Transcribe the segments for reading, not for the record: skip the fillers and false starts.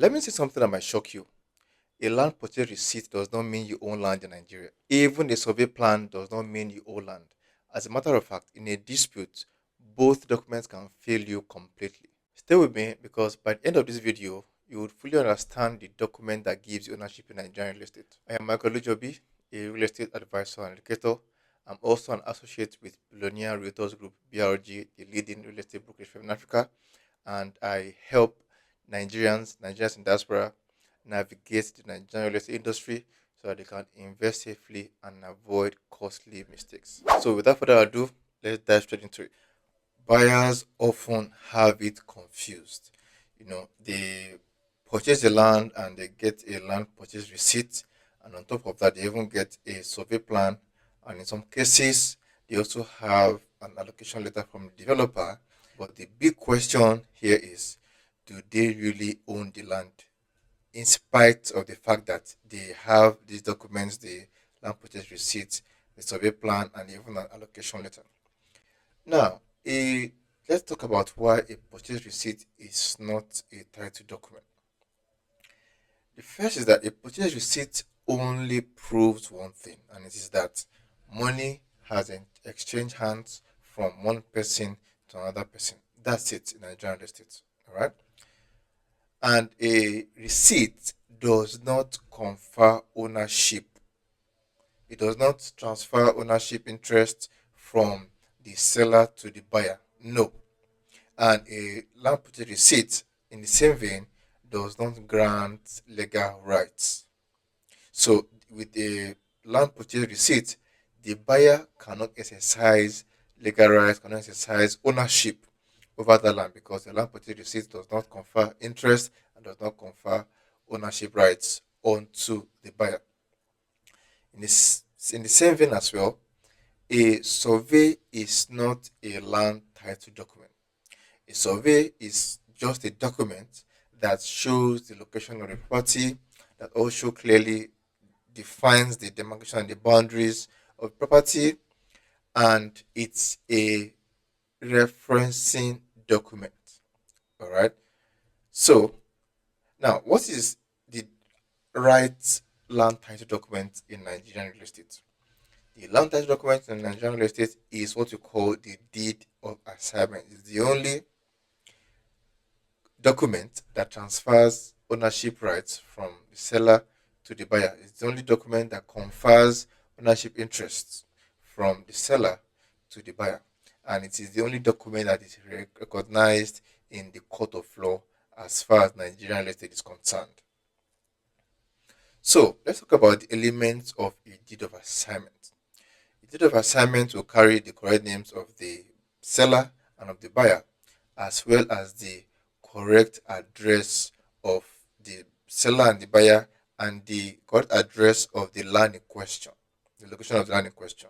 Let me say something that might shock you. A land purchase receipt does not mean you own land in Nigeria. Even a survey plan does not mean you own land. As a matter of fact, in a dispute, both documents can fail you completely. Stay with me because by the end of this video, you would fully understand the document that gives you ownership in Nigerian real estate. I am Michael Lujobi, a real estate advisor and educator. I'm also an associate with Billionaire Realtors Group, BRG, the leading real estate brokerage firm in Africa, and I help Nigerians in diaspora, navigate the Nigerian real estate industry so that they can invest safely and avoid costly mistakes. So, without further ado, let's dive straight into it. Buyers often have it confused. They purchase the land and they get a land purchase receipt, and on top of that, they even get a survey plan. And in some cases, they also have an allocation letter from the developer. But the big question here is, do they really own the land? In spite of the fact that they have these documents, the land purchase receipt, the survey plan, and even an allocation letter. Now, let's talk about why a purchase receipt is not a title document. The first is that a purchase receipt only proves one thing, and it is that money has exchanged hands from one person to another person. That's it in Nigerian real estate. All right. And a receipt does not confer ownership. It does not transfer ownership interest from the seller to the buyer. No. And a land purchase receipt, in the same vein, does not grant legal rights. So, with a land purchase receipt, the buyer cannot exercise legal rights, cannot exercise ownership over the land because the land purchase receipt does not confer interest and does not confer ownership rights onto the buyer. In the same vein as well, a survey is not a land title document. A survey is just a document that shows the location of the property, that also clearly defines the demarcation and the boundaries of property, and it's a referencing document. All right. So now, what is the right land title document in Nigerian real estate? The land title document in Nigerian real estate is what we call the deed of assignment. It's the only document that transfers ownership rights from the seller to the buyer. It's the only document that confers ownership interests from the seller to the buyer. And it is the only document that is recognized in the court of law as far as Nigerian real estate is concerned. So let's talk about the elements of a deed of assignment. A deed of assignment will carry the correct names of the seller and of the buyer, as well as the correct address of the seller and the buyer, and the correct address of the land in question, the location of the land in question.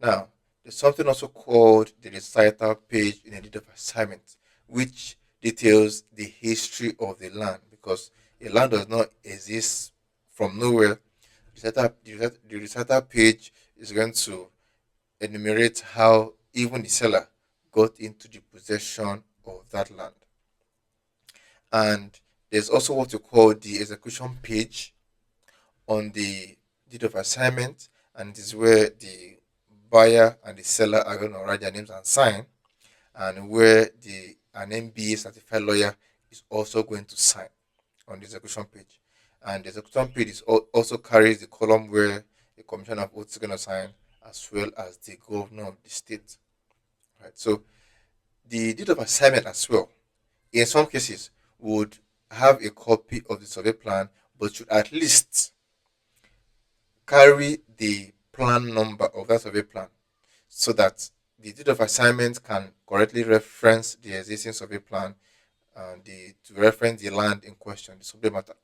Now, there's something also called the recital page in a deed of assignment, which details the history of the land because a land does not exist from nowhere. The recital page is going to enumerate how even the seller got into the possession of that land. And there's also what you call the execution page on the deed of assignment, and it is where the buyer and the seller are going to write their names and sign, and where an MBA certified lawyer is also going to sign on the execution page. And the execution page also carries the column where the commissioner of oaths is going to sign, as well as the governor of the state. Right. So the deed of assignment as well, in some cases, would have a copy of the survey plan, but should at least carry the plan number of that survey plan so that the deed of assignment can correctly reference the existing survey plan and to reference the land in question, the subject matter.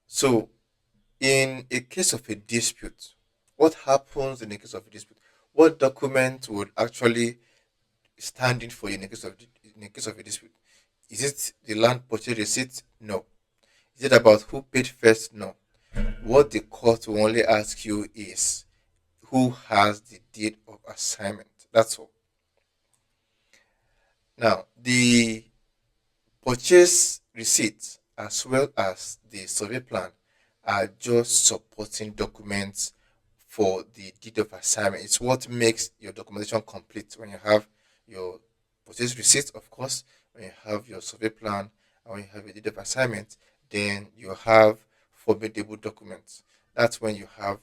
So, in a case of a dispute, what happens in a case of a dispute? What document would actually stand in for you in a case of a dispute? Is it the land purchase receipt? No. Is it about who paid first? No. What the court will only ask you is who has the deed of assignment. That's all. Now, the Purchase receipts as well as the survey plan are just supporting documents for the deed of assignment. It's what makes your documentation complete when you have your purchase receipt, of course, when you have your survey plan, and when you have a deed of assignment, then you have formidable documents. That's when you have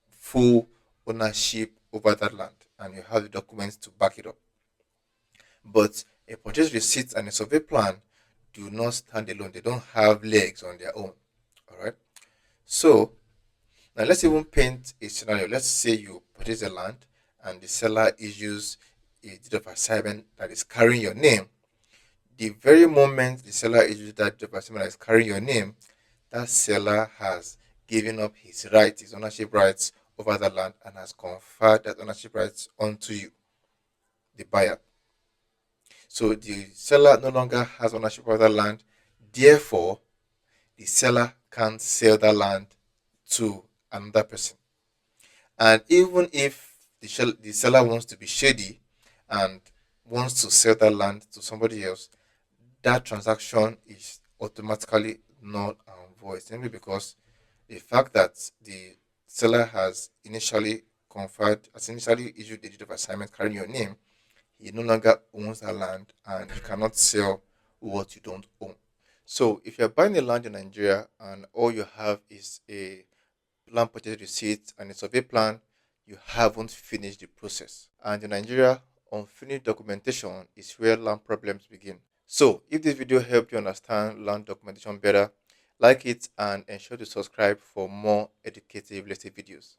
full ownership over that land and you have the documents to back it up. But a purchase receipt and a survey plan do not stand alone. They don't have legs on their own. All right. So now let's even paint a scenario. Let's say you purchase a land and the seller issues a deed of assignment that is carrying your name. The very moment the seller issues that deed of assignment that is carrying your name, that seller has given up his rights, his ownership rights over the land, and has conferred that ownership rights onto you, the buyer. So the seller no longer has ownership of that land. Therefore, the seller can't sell that land to another person. And even if the seller wants to be shady and wants to sell that land to somebody else, that transaction is automatically null and void simply because the fact that the seller has initially issued the deed of assignment carrying your name, he no longer owns that land and you cannot sell what you don't own. So if you're buying a land in Nigeria and all you have is a land purchase receipt and a survey plan, you haven't finished the process. And in Nigeria, unfinished documentation is where land problems begin. So if this video helped you understand land documentation better, like it and ensure to subscribe for more educative related videos.